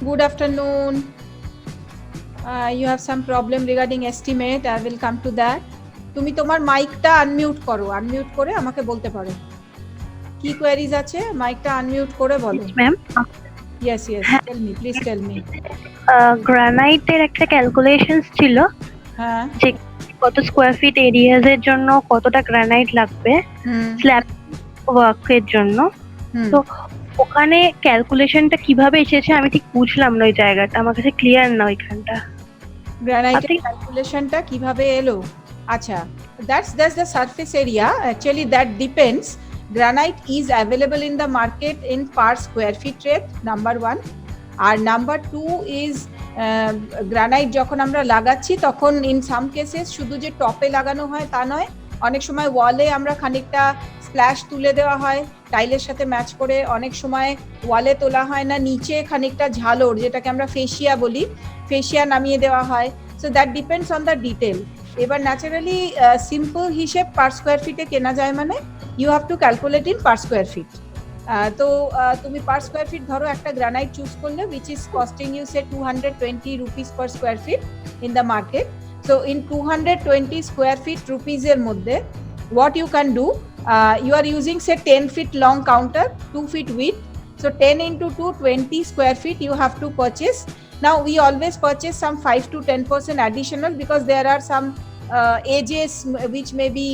Good afternoon. You have some problem regarding estimate. I will come to that. তুমি তোমার মাইকটা unmute করো, unmute করে আমাকে বলতে পারো কি কোয়েরিজ আছে। মাইকটা আনমিউট করে বলো। Ma'am, yes yes, tell me, please tell me. গ্রানাইটের একটা ক্যালকুলেশনস ছিল, হ্যাঁ, যে কত স্কোয়ার ফিট এরিয়াজ এর জন্য কতটা গ্রানাইট লাগবে স্ল্যাব ওয়ার্কের জন্য। তো ওখানে ক্যালকুলেশনটা কিভাবে এসেছে আমি ঠিক বুঝলাম না, ওই জায়গাটা আমার কাছে ক্লিয়ার না। ওইখানটা গ্রানাইটের ক্যালকুলেশনটা কিভাবে এলো? আচ্ছা, that's the surface area. Actually that depends. Granite is available in the market in per square feet rate, number one. আর নাম্বার টু ইজ গ্রানাইট যখন আমরা লাগাচ্ছি তখন ইন সাম কেসেস শুধু যে টপে লাগানো হয় তা নয়, অনেক সময় ওয়ালে আমরা খানিকটা স্প্ল্যাশ তুলে দেওয়া হয় টাইলের সাথে ম্যাচ করে, অনেক সময় ওয়ালে তোলা হয় না, নিচে খানিকটা ঝালর যেটাকে আমরা ফেসিয়া বলি, ফেসিয়া নামিয়ে দেওয়া হয়। So that depends on the detail. এবার ন্যাচারালি সিম্পল হিসেব পার স্কোয়ার ফিটে কেনা যায়, মানে you have to calculate in per square feet. তো তুমি পার স্কোয়ার ফিট ধরো একটা গ্রানাইট চুজ করলে which is costing you say 220 rupees per square feet in the market. So in 220 square feet rupees এর মধ্যে what you can do, you are using say 10 feet long counter, 2 feet width, so 10 into 2, 20 square feet you have to purchase. Now we always purchase some 5 to 10% additional because there are some edges which may be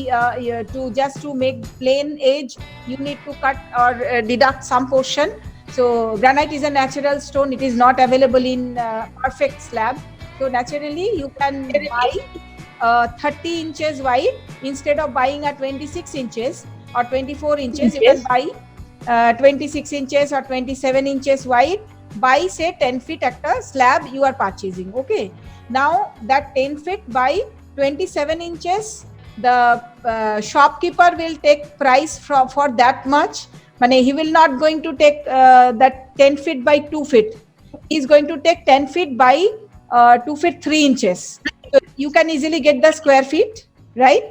to make plain edge you need to cut or deduct some portion. So granite is a natural stone, it is not available in perfect slab. So naturally you can buy 30 inches wide instead of buying a 26 inches or 24 inches. You can buy 26 inches or 27 inches wide by say 10 feet একটা slab you are purchasing. Okay, now that 10 feet by 27 inches the shopkeeper will take price for that much. মানে he will not going to take that 10 feet by 2 feet, he is going to take 10 feet by 2 feet 3 inches. So you can easily get the square feet, right?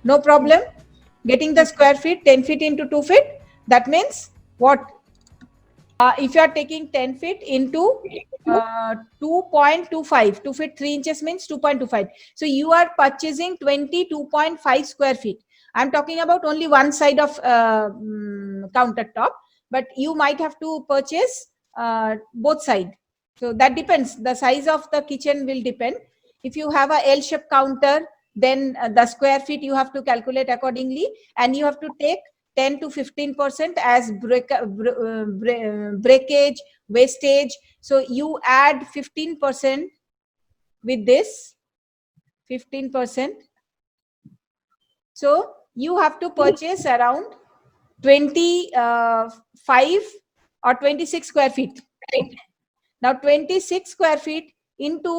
No problem getting the square feet. 10 feet into 2 feet, that means what? If you are taking 10 feet into 2.25, 2 feet 3 inches means 2.25. So you are purchasing 22.5 square feet. I'm talking about only one side of countertop, but you might have to purchase both sides. So that depends, the size of the kitchen will depend. If you have a L-shaped counter, then the square feet you have to calculate accordingly, and you have to take 10 to 15% as breakage, wastage. So you add 15% with this 15%. So you have to purchase around 25 or 26 square feet. Now 26 square feet into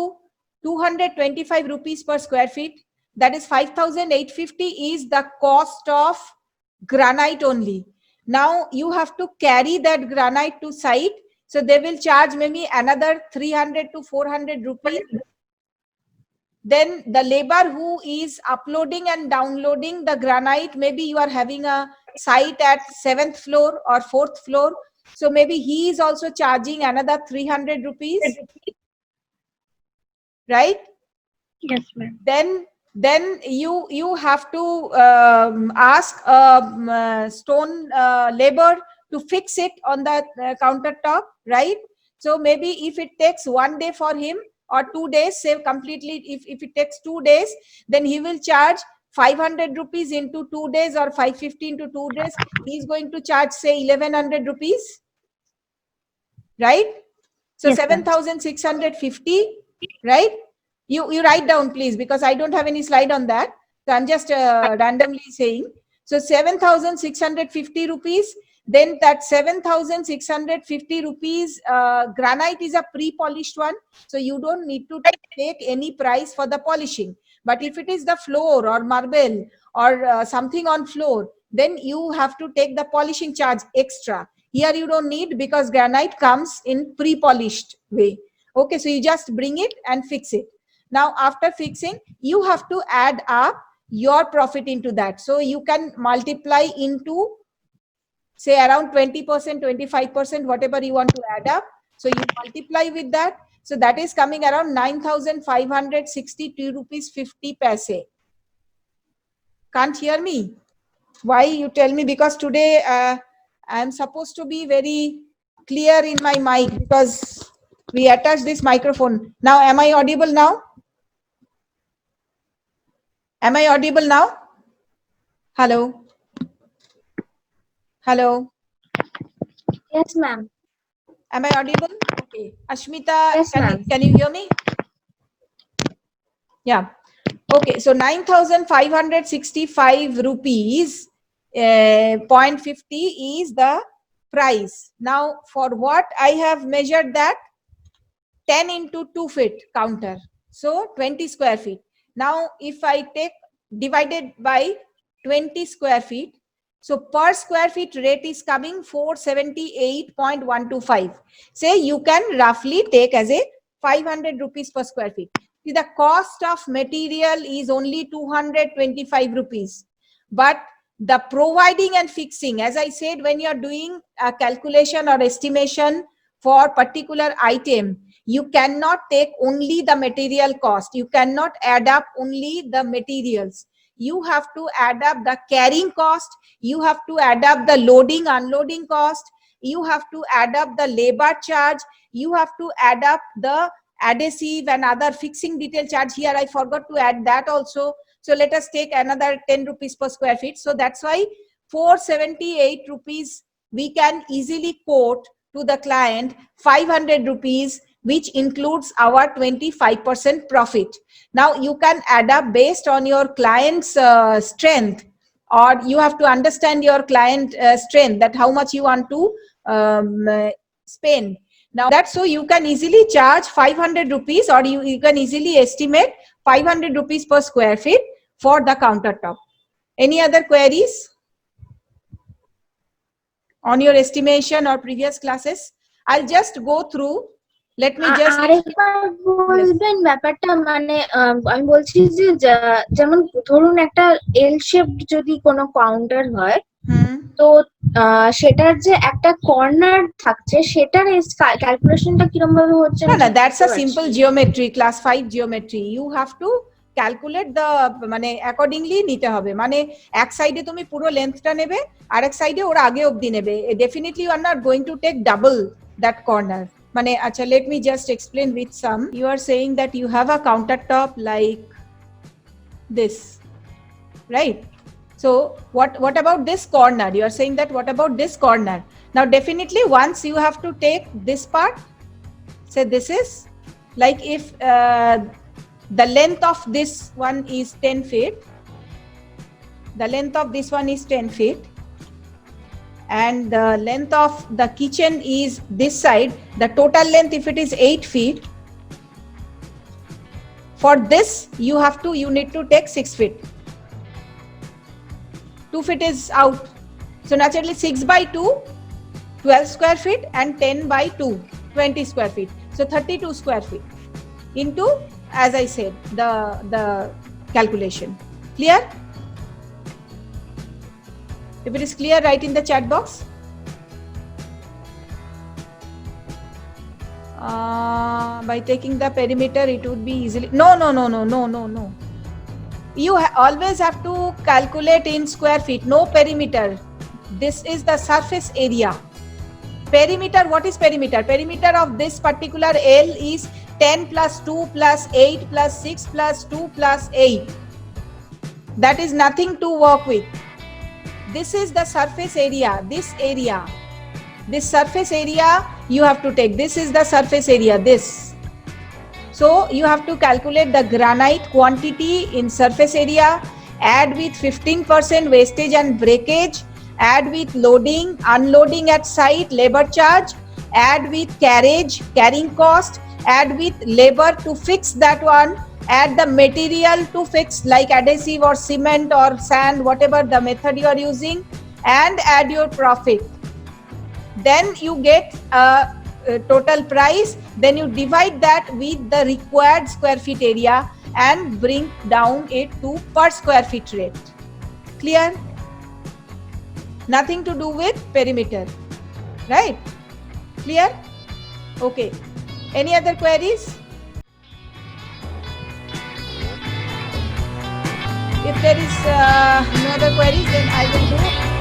225 rupees per square feet, that is 5,850 is the cost of granite only. Now you have to carry that granite to site, so they will charge maybe another 300 to 400 rupees. Then the labor who is uploading and downloading the granite, maybe you are having a site at 7th floor or 4th floor, so maybe he is also charging another 300 rupees, right? Yes ma'am. Then you have to ask stone labor to fix it on the countertop, right? So maybe if it takes 1 day for him or 2 days, say completely, if it takes 2 days, then he will charge 500 rupees into 2 days or 550 into 2 days, he is going to charge say 1100 rupees, right? So Yes, 7,650, right? You write down please, because I don't have any slide on that, so I'm just randomly saying. So 7,650 rupees. Then that 7,650 rupees granite is a pre-polished one, so you don't need to take any price for the polishing. But if it is the floor or marble or something on floor, then you have to take the polishing charge extra. Here you don't need, because granite comes in pre-polished way. Okay, so you just bring it and fix it. Now after fixing, you have to add up your profit into that. So you can multiply into say around 20%, 25%, whatever you want to add up. So you multiply with that. So that is coming around 9,562 rupees 50 paise. Can't hear me? Why, you tell me? Because today I am supposed to be very clear in my mic because we attach this microphone. Now, am I audible now? Am I audible now? Hello? Hello? Yes, ma'am. Am I audible? Okay. Ashmita, Yes, ma'am. can you hear me? Yeah. Okay. So 9,565 rupees, 0.50 is the price. Now, for what I have measured that? 10 into 2 feet counter. So 20 square feet. Now, if I take divided by 20 square feet, so per square feet rate is coming 478.125. Say you can roughly take as a 500 rupees per square feet. See, the cost of material is only 225 rupees. But the providing and fixing, as I said, when you are doing a calculation or estimation for particular item, you cannot take only the material cost. You cannot add up only the materials. You have to add up the carrying cost. You have to add up the loading, unloading cost. You have to add up the labor charge. You have to add up the adhesive and other fixing detail charge. Here I forgot to add that also. So let us take another 10 rupees per square feet. So that's why 478 rupees we can easily quote to the client 500 rupees, which includes our 25% profit. Now you can add up based on your client's strength, or you have to understand your client strength, that how much you want to spend. Now that's so you can easily charge 500 rupees, or you can easily estimate 500 rupees per square feet for the countertop. Any other queries on your estimation or previous classes? I'll just go through. Let me just আরেকবার বলবেন ব্যাপারটা, মানে আমি বলছি যে যেমন ধরুন একটা এল শেপ যদি কোনো কাউন্টার হয়, তো সেটার যে একটা কর্নার থাকছে সেটার ক্যালকুলেশনটা কিরকম ভাবে হচ্ছে? না, that's a simple geometry, class 5 geometry. You have to calculate the, মানে অ্যাকর্ডিংলি নিতে হবে। মানে এক সাইডে তুমি পুরো লেন্থটা নেবে, আর এক সাইডে ওরা আগে অবধি নেবে। Definitely you are not going to take double that corner. মানে আচ্ছা, let me just explain with some. You are saying that you have a counter top like this, right? So what about this corner? You are saying that what about this corner? Now definitely once you have to take this part, say this is like, if the length of this one is 10 feet, the length of this one is 10 feet, and the length of the kitchen is this side, the total length, if it is 8 feet, for this you need to take 6 feet. 2 feet is out. So naturally 6 by 2, 12 square feet, and 10 by 2, 20 square feet. So 32 square feet into, as I said, the calculation. Clear? If it is clear, write in the chat box. By taking the perimeter, it would be easily. No. You always have to calculate in square feet, no perimeter. This is the surface area. Perimeter, what is perimeter? Perimeter of this particular L is 10 plus 2 plus 8 plus 6 plus 2 plus 8. That is nothing to work with. This is the surface area, this area. This surface area you have to take. This is the surface area, this. So you have to calculate the granite quantity in surface area, add with 15% wastage and breakage, add with loading, unloading at site, labor charge, add with carrying cost, add with labor to fix that one, add the material to fix like adhesive or cement or sand, whatever the method you are using, and add your profit. Then you get a total price. Then you divide that with the required square feet area and bring down it to per square feet rate. Clear? Nothing to do with perimeter, right? Clear? Okay. Any other queries? If there is no other queries, then I will do